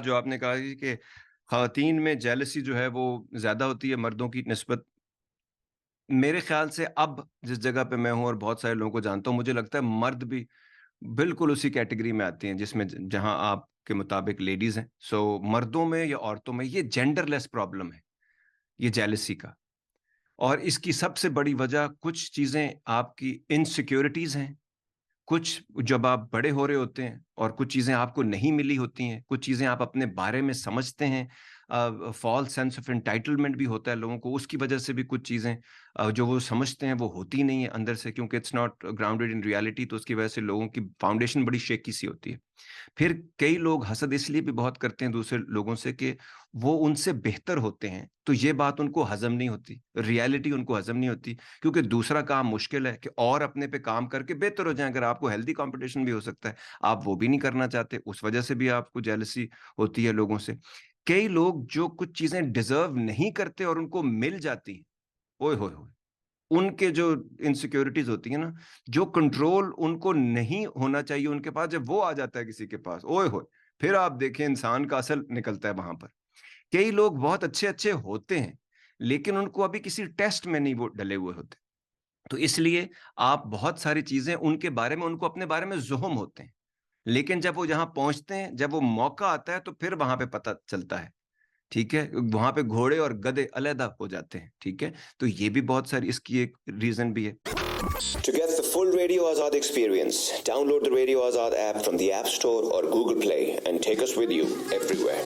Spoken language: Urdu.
جو آپ نے کہا کہ خواتین میں جیلسی جو ہے وہ زیادہ ہوتی ہے مردوں کی نسبت، میرے خیال سے اب جس جگہ پہ میں ہوں اور بہت سارے لوگوں کو جانتا ہوں، مجھے لگتا ہے مرد بھی بالکل اسی کیٹیگری میں آتی ہیں جس میں جہاں آپ کے مطابق لیڈیز ہیں. سو مردوں میں یا عورتوں میں یہ جینڈر لیس پرابلم ہے، یہ جیلسی کا. اور اس کی سب سے بڑی وجہ کچھ چیزیں آپ کی انسیکیورٹیز ہیں. کچھ جب آپ بڑے ہو رہے ہوتے ہیں اور کچھ چیزیں آپ کو نہیں ملی ہوتی ہیں، کچھ چیزیں آپ اپنے بارے میں سمجھتے ہیں، فالس سینس آف انٹائٹلمنٹ بھی ہوتا ہے لوگوں کو، اس کی وجہ سے بھی کچھ چیزیں جو وہ سمجھتے ہیں وہ ہوتی نہیں ہیں اندر سے، کیونکہ it's not grounded in reality. تو اس کی وجہ سے لوگوں کی فاؤنڈیشن بڑی شیکی سی ہوتی ہے. پھر کئی لوگ حسد اس لیے بھی بہت کرتے ہیں دوسرے لوگوں سے کہ وہ ان سے بہتر ہوتے ہیں، تو یہ بات ان کو ہضم نہیں ہوتی، ریالٹی ان کو ہضم نہیں ہوتی، کیونکہ دوسرا کام مشکل ہے کہ اور اپنے پہ کام کر کے بہتر ہو جائیں. اگر آپ کو ہیلدی کمپٹیشن بھی ہو سکتا ہے، آپ وہ بھی نہیں کرنا چاہتے، اس وجہ سے بھی آپ کو جیلسی ہوتی ہے لوگوں سے. کئی لوگ جو کچھ چیزیں ڈیزرو نہیں کرتے اور ان کو مل جاتی ہیں، اوئے ہوئے ہوئے، ان کے جو انسیکیورٹیز ہوتی ہیں نا، جو کنٹرول ان کو نہیں ہونا چاہیے ان کے پاس، جب وہ آ جاتا ہے کسی کے پاس، اوئے ہوئے، پھر آپ دیکھیں انسان کا اصل نکلتا ہے وہاں پر. کئی لوگ بہت اچھے اچھے ہوتے ہیں لیکن ان کو ابھی کسی ٹیسٹ میں نہیں وہ ڈلے ہوئے ہوتے. تو اس لیے آپ بہت ساری چیزیں ان کے بارے میں، ان کو اپنے بارے میں زہم ہوتے ہیں، لیکن جب وہ یہاں پہنچتے ہیں، جب وہ موقع آتا ہے تو پھر وہاں پہ پتہ چلتا ہے. ٹھیک ہے، وہاں پہ گھوڑے اور گدھے علیحدہ ہو جاتے ہیں. ٹھیک ہے، تو یہ بھی بہت ساری اس کی ایک ریزن بھی ہے. To get the full Radio Azad experience, download the Radio Azad app from the App Store or Google Play and take us with you everywhere.